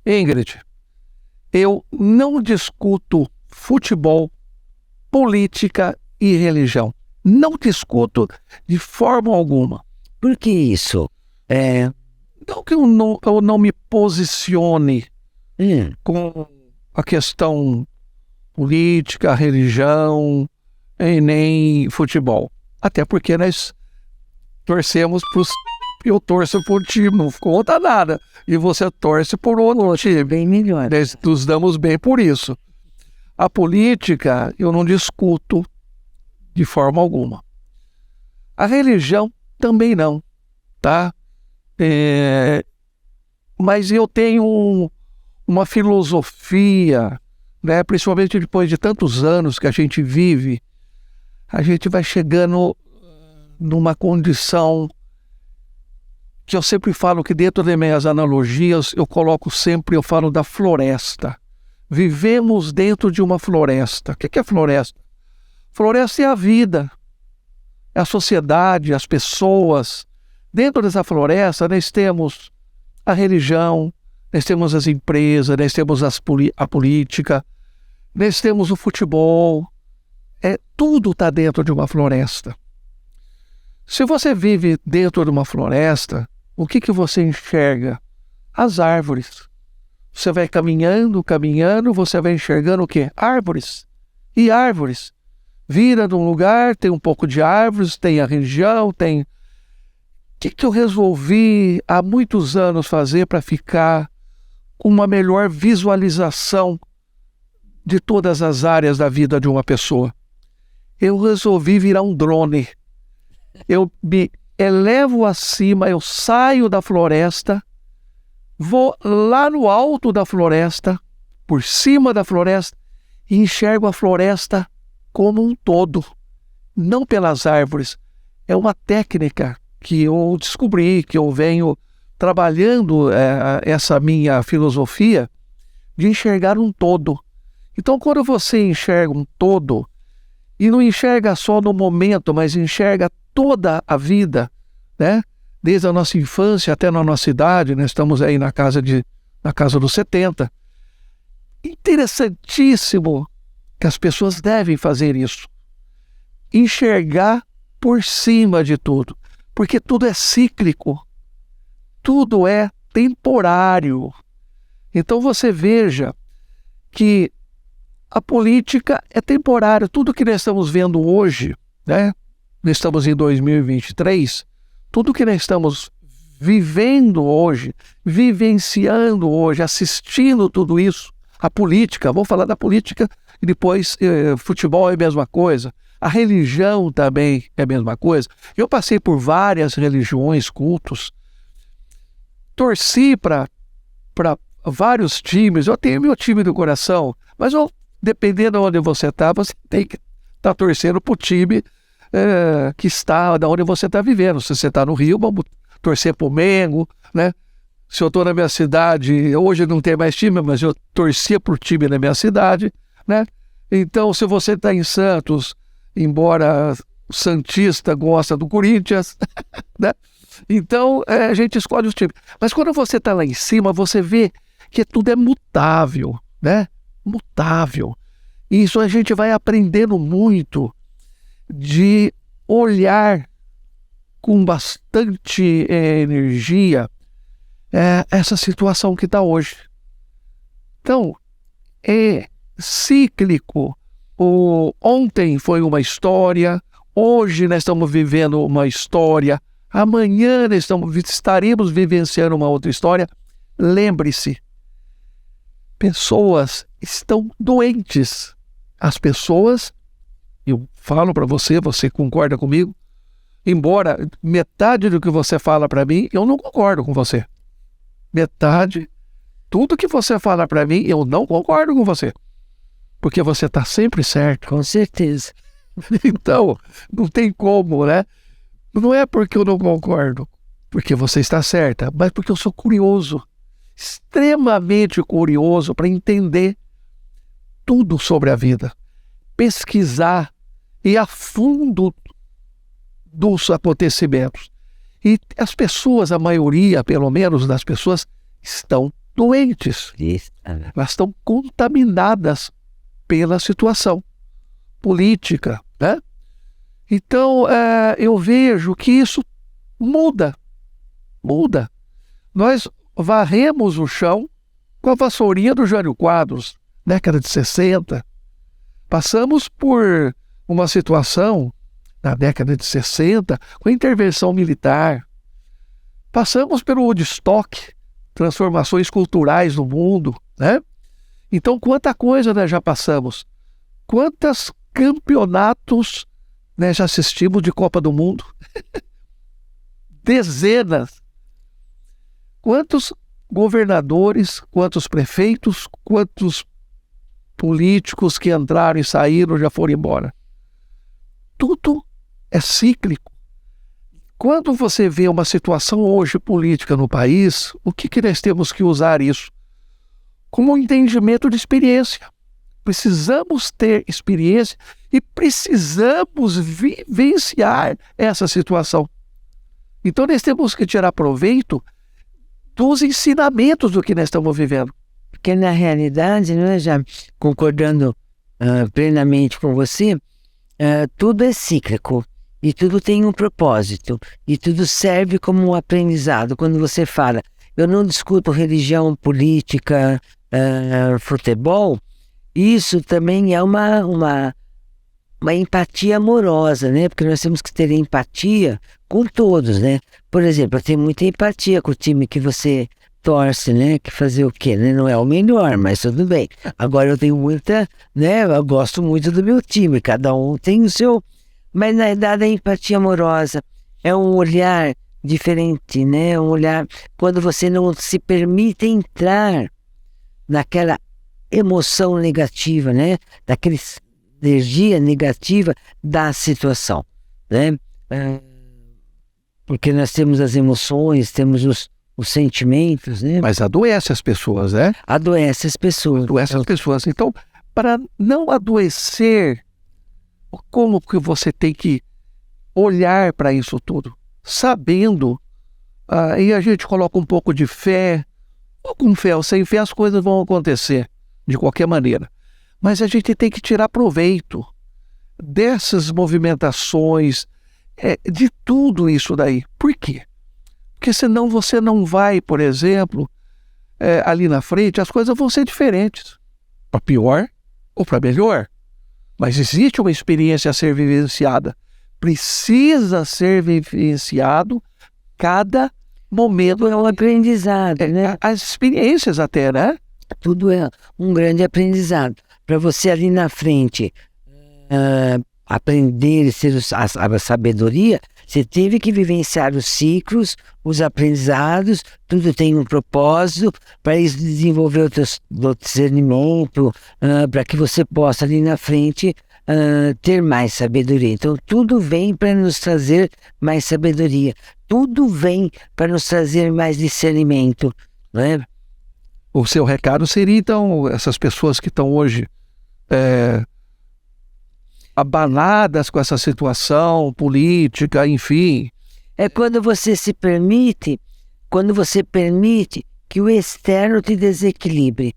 Ingrid, eu não discuto futebol, política e religião. Não discuto de forma alguma. Por que isso? Não que eu não me posicione com a questão política, religião e nem futebol. Até porque nós torcemos eu torço por um time, não conta nada. E você torce por outro time. Bem melhor. Nós nos damos bem por isso. A política eu não discuto de forma alguma. A religião também não, tá? Mas eu tenho uma filosofia, né? Principalmente depois de tantos anos que a gente vive, a gente vai chegando numa condição que eu sempre falo que dentro das minhas analogias eu falo da floresta. Vivemos dentro de uma floresta. O que é floresta? Floresta é a vida, é a sociedade, as pessoas. Dentro dessa floresta nós temos a religião, nós temos as empresas, nós temos a política, nós temos o futebol. Tudo está dentro de uma floresta. Se você vive dentro de uma floresta, o que você enxerga? As árvores. Você vai caminhando, você vai enxergando o quê? Árvores. E árvores. Vira num lugar, tem um pouco de árvores, tem a religião, tem... O que eu resolvi há muitos anos fazer para ficar com uma melhor visualização de todas as áreas da vida de uma pessoa? Eu resolvi virar um drone. Eu me elevo acima, eu saio da floresta, vou lá no alto da floresta, por cima da floresta, e enxergo a floresta como um todo, não pelas árvores. É uma técnica que eu descobri, que eu venho trabalhando essa minha filosofia de enxergar um todo. Então, quando você enxerga um todo, e não enxerga só no momento, mas enxerga toda a vida, né? Desde a nossa infância até na nossa idade, nós estamos aí na casa dos 70. Interessantíssimo que as pessoas devem fazer isso. Enxergar por cima de tudo, porque tudo é cíclico, tudo é temporário. Então você veja que a política é temporária. Tudo que nós estamos vendo hoje, né? Nós estamos em 2023, tudo que nós estamos vivendo hoje, vivenciando hoje, assistindo tudo isso, a política, vamos falar da política e depois futebol é a mesma coisa, a religião também é a mesma coisa. Eu passei por várias religiões, cultos, torci para vários times, eu tenho meu time do coração, mas dependendo de onde você tem que estar torcendo para o time que está, da onde você está vivendo. Se você está no Rio, vamos torcer para o Mengo, né? Se eu estou na minha cidade, hoje não tem mais time, mas eu torcia para o time na minha cidade, né? Então, se você está em Santos, embora o santista gosta do Corinthians, né? Então, a gente escolhe os times. Mas quando você está lá em cima, você vê que tudo é mutável, né? Mutável. E isso a gente vai aprendendo muito de olhar com bastante energia essa situação que está hoje. Então, é cíclico. Ontem foi uma história, hoje nós estamos vivendo uma história, amanhã nós estaremos vivenciando uma outra história. Lembre-se, pessoas estão doentes. As pessoas, eu falo para você concorda comigo? Embora metade do que você fala para mim, eu não concordo com você. Metade, tudo que você fala para mim, eu não concordo com você. Porque você está sempre certo. Com certeza. Então, não tem como, né? Não é porque eu não concordo, porque você está certa, mas porque eu sou curioso. Extremamente curioso para entender tudo sobre a vida, pesquisar e ir a fundo dos acontecimentos. E as pessoas, a maioria, pelo menos das pessoas, estão doentes. Isso. Elas estão contaminadas pela situação política, né? Então, eu vejo que isso muda. Nós varremos o chão com a vassourinha do Jânio Quadros, década de 60. Passamos por uma situação, na década de 60, com a intervenção militar. Passamos pelo Woodstock, transformações culturais no mundo, né? Então, quanta coisa nós já passamos. Quantos campeonatos nós já assistimos de Copa do Mundo? Dezenas. Quantos governadores, quantos prefeitos, quantos políticos que entraram e saíram já foram embora. Tudo é cíclico. Quando você vê uma situação hoje política no país, o que nós temos que usar isso? Como um entendimento de experiência. Precisamos ter experiência e precisamos vivenciar essa situação. Então nós temos que tirar proveito dos ensinamentos do que nós estamos vivendo. Porque na realidade, né, já concordando plenamente com você, tudo é cíclico e tudo tem um propósito e tudo serve como um aprendizado. Quando você fala, eu não discuto religião, política, futebol, isso também é uma empatia amorosa, né? Porque nós temos que ter empatia com todos, né? Por exemplo, eu tenho muita empatia com o time que você torce, né? Que fazer o quê, né? Não é o melhor, mas tudo bem. Agora eu tenho muita, né? Eu gosto muito do meu time, cada um tem o seu... Mas na verdade a empatia amorosa é um olhar diferente, né? Um olhar quando você não se permite entrar naquela emoção negativa, né? Daquela energia negativa da situação, né? Porque nós temos as emoções, temos os sentimentos, né? Mas adoece as pessoas, né? Adoece as pessoas. Adoece as pessoas. Então, para não adoecer, como que você tem que olhar para isso tudo? Sabendo, e a gente coloca um pouco de fé, ou com fé ou sem fé, as coisas vão acontecer de qualquer maneira. Mas a gente tem que tirar proveito dessas movimentações, de tudo isso daí. Por quê? Porque senão você não vai, por exemplo, ali na frente, as coisas vão ser diferentes. Para pior ou para melhor. Mas existe uma experiência a ser vivenciada. Precisa ser vivenciado cada momento. É um aprendizado, né? As experiências até, né? Tudo é um grande aprendizado. Para você ali na frente aprender e ser a sabedoria, você teve que vivenciar os ciclos, os aprendizados, tudo tem um propósito para isso desenvolver o teu discernimento, para que você possa ali na frente ter mais sabedoria. Então tudo vem para nos trazer mais sabedoria, tudo vem para nos trazer mais discernimento, não é? O seu recado seria, então, essas pessoas que estão hoje abaladas com essa situação política, enfim. É quando você permite que o externo te desequilibre.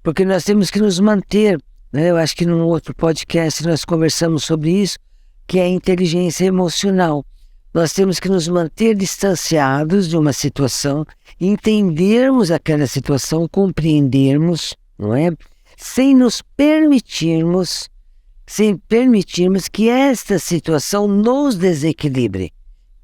Porque nós temos que nos manter, né? Eu acho que num outro podcast nós conversamos sobre isso, que é a inteligência emocional. Nós temos que nos manter distanciados de uma situação, entendermos aquela situação, compreendermos, não é? Sem permitirmos que esta situação nos desequilibre.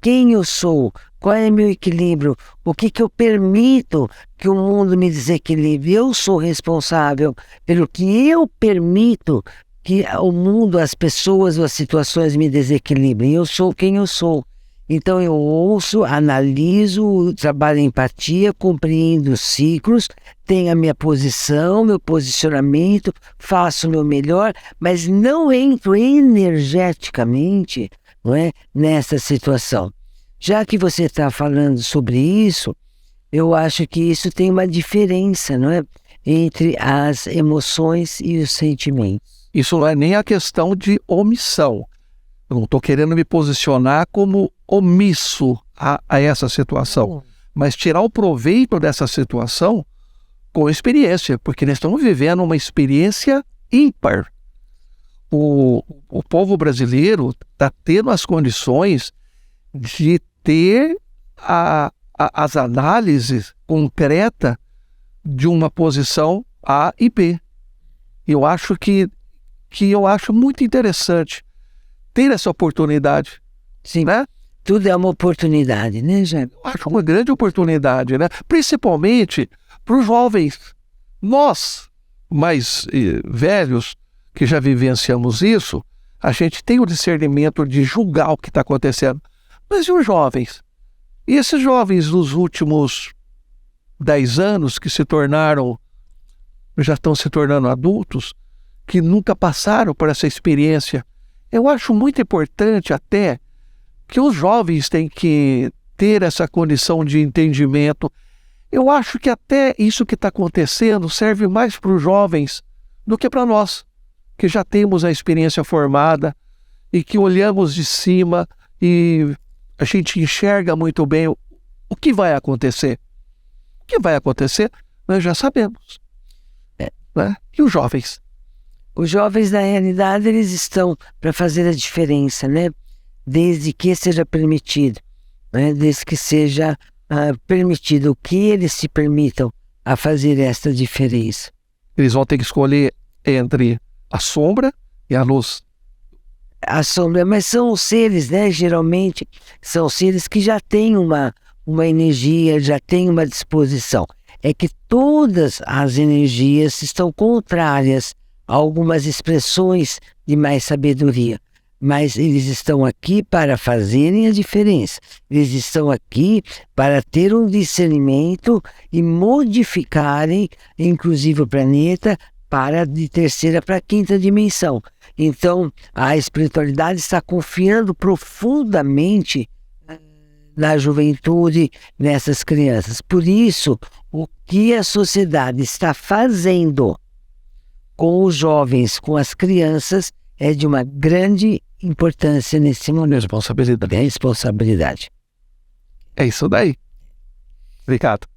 Quem eu sou? Qual é meu equilíbrio? O que eu permito que o mundo me desequilibre? Eu sou responsável pelo que eu permito que o mundo, as pessoas ou as situações me desequilibrem. Eu sou quem eu sou. Então eu ouço, analiso, trabalho em empatia, compreendo os ciclos, tenho a minha posição, meu posicionamento, faço o meu melhor, mas não entro energeticamente, não é, nessa situação. Já que você está falando sobre isso, eu acho que isso tem uma diferença, não é, entre as emoções e os sentimentos. Isso não é nem a questão de omissão. Eu não estou querendo me posicionar como omisso a essa situação, mas tirar o proveito dessa situação com experiência, porque nós estamos vivendo uma experiência ímpar. O povo brasileiro está tendo as condições de ter as análises concretas de uma posição A e B. Eu acho que eu acho muito interessante ter essa oportunidade. Sim, né? Tudo é uma oportunidade, né, Jaime? Eu acho uma grande oportunidade, né? Principalmente para os jovens. Nós, mais velhos, que já vivenciamos isso, a gente tem o discernimento de julgar o que está acontecendo. Mas e os jovens? E esses jovens dos últimos 10 anos que já estão se tornando adultos, que nunca passaram por essa experiência, eu acho muito importante até que os jovens têm que ter essa condição de entendimento. Eu acho que até isso que está acontecendo serve mais para os jovens do que para nós, que já temos a experiência formada e que olhamos de cima e a gente enxerga muito bem o que vai acontecer. O que vai acontecer, nós já sabemos. Né? E os jovens? Os jovens, na realidade, eles estão para fazer a diferença, né? Desde que seja permitido, né? Desde que seja permitido que eles se permitam a fazer esta diferença. Eles vão ter que escolher entre a sombra e a luz. A sombra, mas são os seres, né? Geralmente são seres que já têm uma energia, já têm uma disposição. É que todas as energias estão contrárias a algumas expressões de mais sabedoria. Mas eles estão aqui para fazerem a diferença. Eles estão aqui para ter um discernimento e modificarem, inclusive o planeta, para de terceira para quinta dimensão. Então, a espiritualidade está confiando profundamente na juventude, nessas crianças. Por isso, o que a sociedade está fazendo com os jovens, com as crianças, é de uma grande importância nesse momento. Responsabilidade. Responsabilidade. É isso daí. Obrigado.